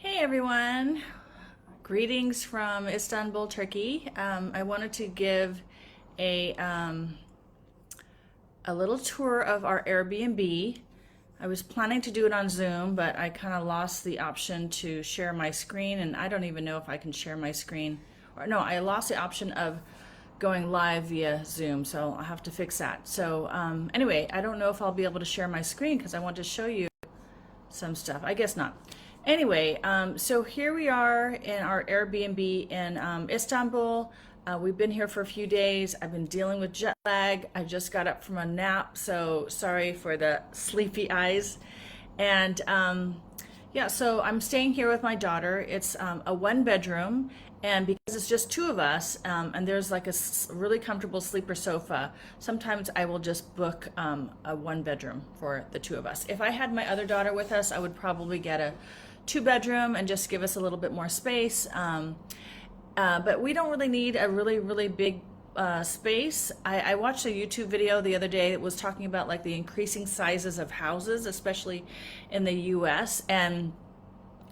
Hey everyone, greetings from Istanbul, Turkey. I wanted to give a, um, a little tour of our Airbnb. I was planning to do it on Zoom, but I kind of lost the option to share my screen, and I don't even know if I can share my screen. Or no, I lost the option of going live via Zoom, so I'll have to fix that. So anyway, I don't know if I'll be able to share my screen because I want to show you some stuff. I guess not. Anyway, so here we are in our Airbnb in Istanbul. We've been here for a few days. I've been dealing with jet lag. I just got up from a nap, so sorry for the sleepy eyes. And yeah, so I'm staying here with my daughter. It's a one bedroom, and because it's just two of us, and there's like a really comfortable sleeper sofa, sometimes I will just book a one bedroom for the two of us. If I had my other daughter with us, I would probably get a two bedroom and just give us a little bit more space. But we don't really need a really big space. I watched a YouTube video the other day that was talking about like the increasing sizes of houses, especially in the US. And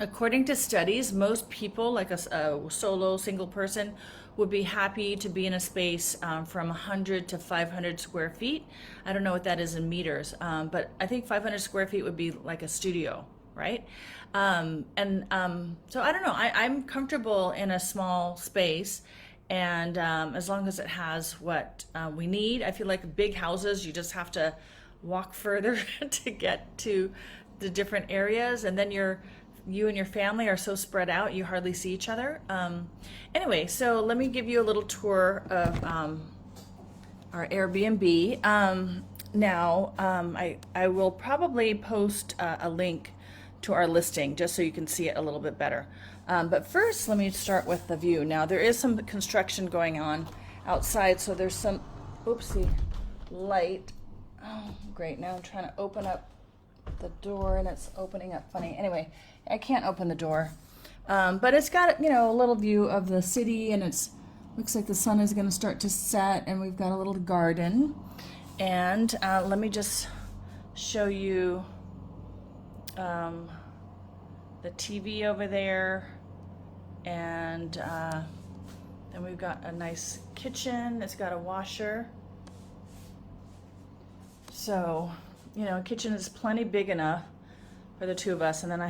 according to studies, most people, like a solo single person, would be happy to be in a space from 100 to 500 square feet. I don't know what that is in meters, but I think 500 square feet would be like a studio, right? So I don't know. I'm comfortable in a small space, and as long as it has what we need. I feel like big houses, you just have to walk further to get to the different areas, and then you and your family are so spread out, you hardly see each other. Anyway, so let me give you a little tour of our Airbnb. I will probably post a link to our listing just so you can see it a little bit better. But first, let me start with the view. Now, there is some construction going on outside, so there's some, oopsie, light. Oh, great. Now I'm trying to open up the door and it's opening up funny. Anyway, I can't open the door. But it's got, a little view of the city, and it's looks like the sun is going to start to set, and we've got a little garden. And let me just show you the TV over there, and then we've got a nice kitchen. It's got a washer. So, kitchen is plenty big enough for the two of us, and then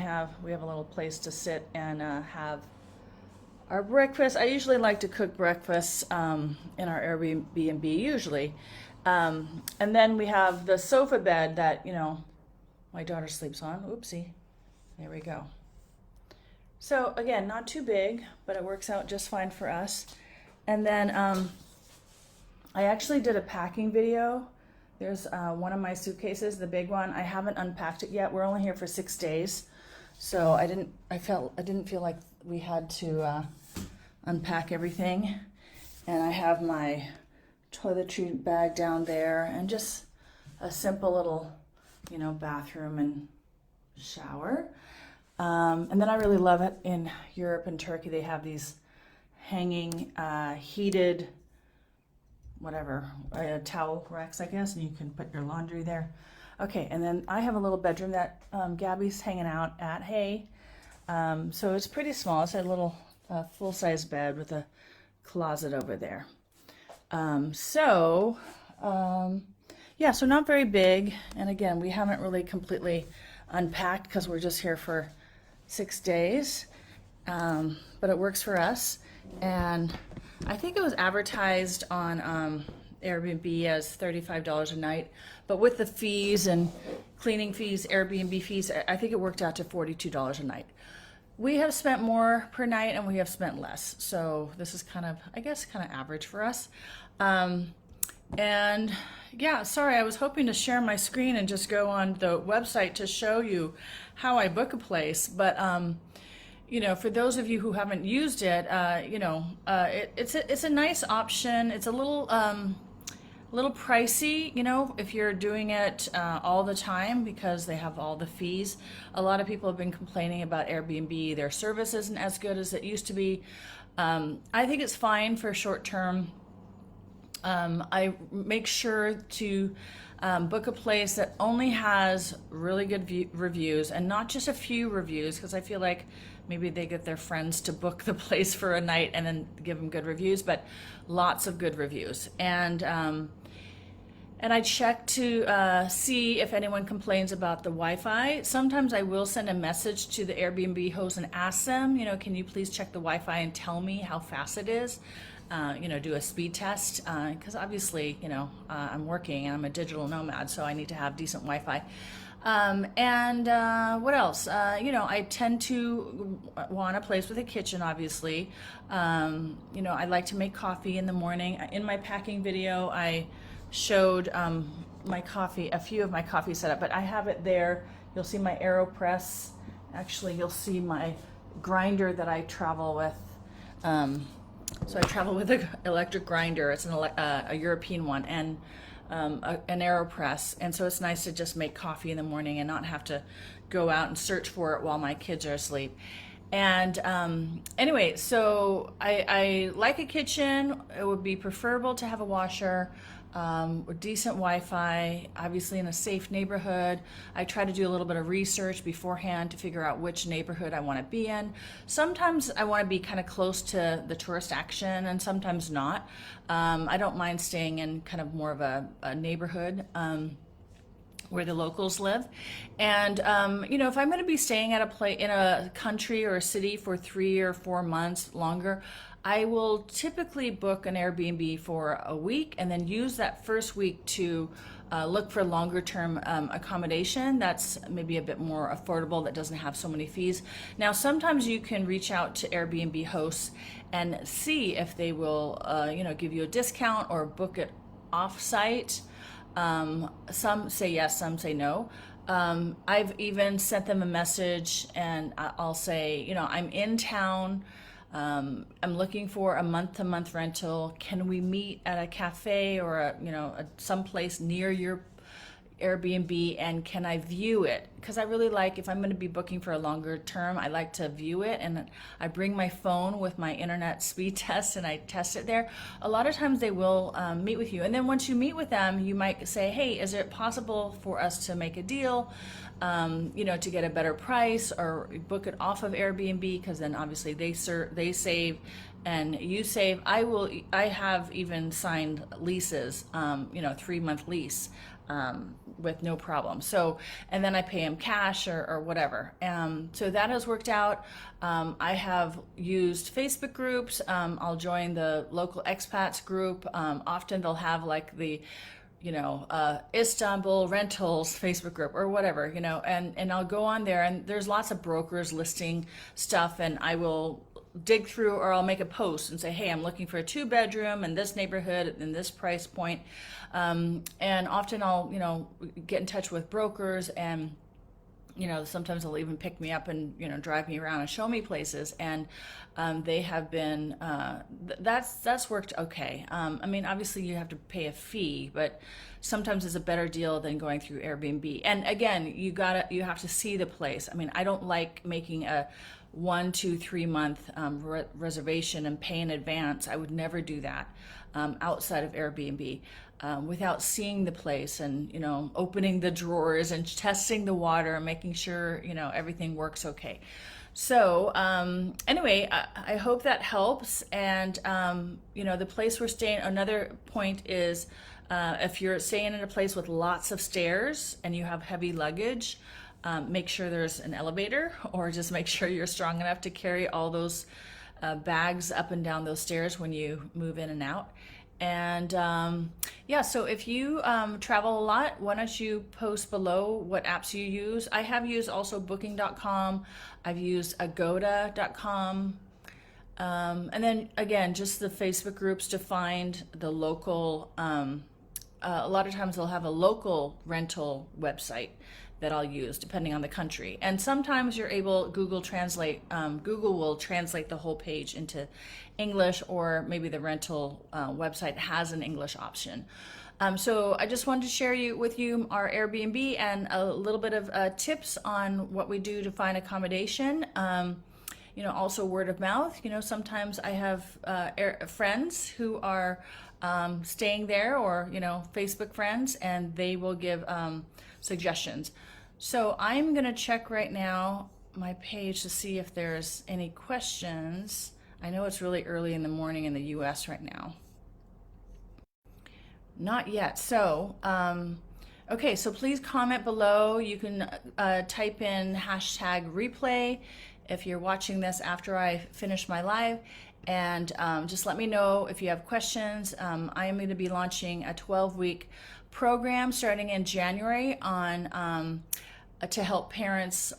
we have a little place to sit and have our breakfast. I usually like to cook breakfast in our Airbnb usually, and then we have the sofa bed that my daughter sleeps on. Oopsie, there we go. So again, not too big, but it works out just fine for us. And then I actually did a packing video. There's one of my suitcases, the big one. I haven't unpacked it yet. We're only here for 6 days, so I didn't feel like we had to unpack everything. And I have my toiletry bag down there, and just a simple little, bathroom and shower. And then I really love it in Europe and Turkey. They have these hanging heated towel racks, I guess, and you can put your laundry there. Okay, and then I have a little bedroom that Gabby's hanging out at. Hey, so it's pretty small. It's a little full-size bed with a closet over there. Yeah, so not very big. And again, we haven't really completely unpacked because we're just here for 6 days. But it works for us. And I think it was advertised on Airbnb as $35 a night, but with the fees and cleaning fees, Airbnb fees, I think it worked out to $42 a night. We have spent more per night, and we have spent less. So this is kind of average for us. And yeah, sorry, I was hoping to share my screen and just go on the website to show you how I book a place. But for those of you who haven't used it, it's a nice option. It's a little pricey, if you're doing it all the time, because they have all the fees. A lot of people have been complaining about Airbnb. Their service isn't as good as it used to be. I think it's fine for short term. I make sure to book a place that only has really good reviews, and not just a few reviews, because I feel like maybe they get their friends to book the place for a night and then give them good reviews, but lots of good reviews. And I check to see if anyone complains about the Wi-Fi. Sometimes I will send a message to the Airbnb host and ask them, can you please check the Wi-Fi and tell me how fast it is? Do a speed test, because obviously, I'm working and I'm a digital nomad, so I need to have decent Wi-Fi. What else? I tend to want a place with a kitchen, obviously. I like to make coffee in the morning. In my packing video, I showed a few of my coffee setup, but I have it there. You'll see my AeroPress. Actually, you'll see my grinder that I travel with. So I travel with an electric grinder. It's a European one, and an AeroPress. And so it's nice to just make coffee in the morning and not have to go out and search for it while my kids are asleep. And anyway, so I like a kitchen. It would be preferable to have a washer, with decent Wi-Fi, obviously in a safe neighborhood. I try to do a little bit of research beforehand to figure out which neighborhood I want to be in. Sometimes I want to be kind of close to the tourist action, and sometimes not. I don't mind staying in kind of more of a neighborhood where the locals live. And if I'm going to be staying at in a country or a city for 3 or 4 months longer, I will typically book an Airbnb for a week and then use that first week to look for longer term accommodation that's maybe a bit more affordable, that doesn't have so many fees. Now, sometimes you can reach out to Airbnb hosts and see if they will give you a discount or book it off-site. Some say yes, some say no. I've even sent them a message and I'll say, I'm in town. I'm looking for a month-to-month rental. Can we meet at a cafe or someplace near your Airbnb, and can I view it? Because I really like, if I'm going to be booking for a longer term, I like to view it, and I bring my phone with my internet speed test and I test it there. A lot of times they will meet with you, and then once you meet with them, you might say, hey, is it possible for us to make a deal, to get a better price, or book it off of Airbnb, because then obviously they save and you save. I have even signed leases, 3-month lease, with no problem. So, and then I pay them cash or whatever. So that has worked out. I have used Facebook groups. I'll join the local expats group. Often they'll have like the Istanbul rentals Facebook group or whatever, and I'll go on there, and there's lots of brokers listing stuff, and I will dig through, or I'll make a post and say, hey, I'm looking for a 2-bedroom in this neighborhood in this price point. And often I'll, get in touch with brokers, and sometimes they'll even pick me up and, drive me around and show me places. And they have been, that's worked okay. Obviously you have to pay a fee, but sometimes it's a better deal than going through Airbnb. And again, you have to see the place. I don't like making a 1, 2, 3 month reservation and pay in advance. I would never do that outside of Airbnb. Without seeing the place and opening the drawers and testing the water and making sure everything works okay. So anyway, I hope that helps. And the place we're staying, another point is if you're staying in a place with lots of stairs and you have heavy luggage, make sure there's an elevator, or just make sure you're strong enough to carry all those bags up and down those stairs when you move in and out. And so if you travel a lot, why don't you post below what apps you use? I have used also booking.com. I've used agoda.com. And then again, just the Facebook groups to find the local, a lot of times they'll have a local rental website that I'll use depending on the country. And sometimes you're able, Google will translate the whole page into English, or maybe the rental website has an English option. So I just wanted to share with you our Airbnb and a little bit of tips on what we do to find accommodation. Also word of mouth. Sometimes I have friends who are staying there, or Facebook friends, and they will give suggestions. So I'm gonna check right now my page to see if there's any questions. I know it's really early in the morning in the US right now. Not yet. So, okay, so please comment below. You can type in hashtag replay if you're watching this after I finish my live. And just let me know if you have questions. I am going to be launching a 12-week program starting in January on to help parents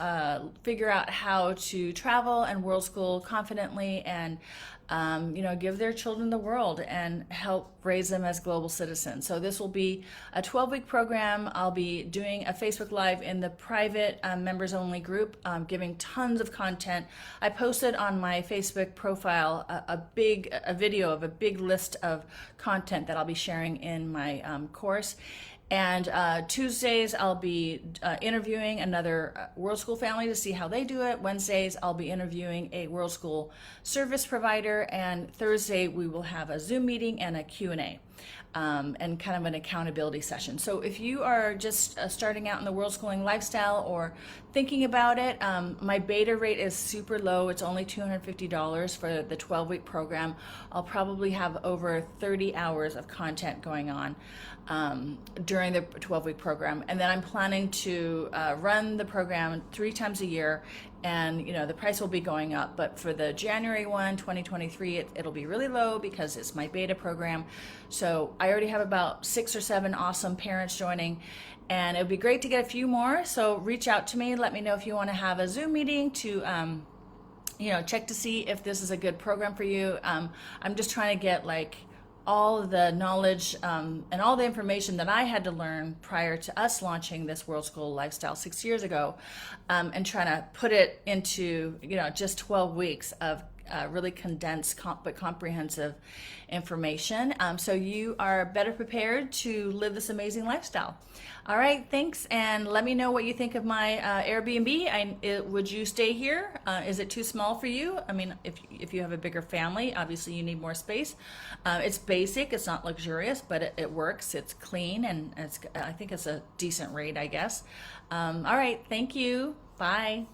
figure out how to travel and world school confidently, and give their children the world and help raise them as global citizens. So this will be a 12-week program. I'll be doing a Facebook Live in the private members only group, giving tons of content. I posted on my Facebook profile a video of a big list of content that I'll be sharing in my course. And Tuesdays, I'll be interviewing another World School family to see how they do it. Wednesdays, I'll be interviewing a World School service provider. And Thursday, we will have a Zoom meeting and a Q&A. And kind of an accountability session. So if you are just starting out in the world schooling lifestyle or thinking about it, my beta rate is super low. It's only $250 for the 12-week program. I'll probably have over 30 hours of content going on during the 12-week program. And then I'm planning to run the program 3 times a year, and the price will be going up. But for the January 1, 2023, it'll be really low because it's my beta program. So I already have about 6 or 7 awesome parents joining, and it would be great to get a few more. So reach out to me. Let me know if you want to have a Zoom meeting to check to see if this is a good program for you. I'm just trying to get all of the knowledge and all the information that I had to learn prior to us launching this World School lifestyle 6 years ago, and trying to put it into just 12 weeks of really condensed but comprehensive information, so you are better prepared to live this amazing lifestyle. All right, thanks, and let me know what you think of my Airbnb. Would you stay here? Is it too small for you? I mean, if you have a bigger family, obviously you need more space. It's basic, it's not luxurious, but it works. It's clean, and I think it's a decent rate, I guess. All right, thank you. Bye.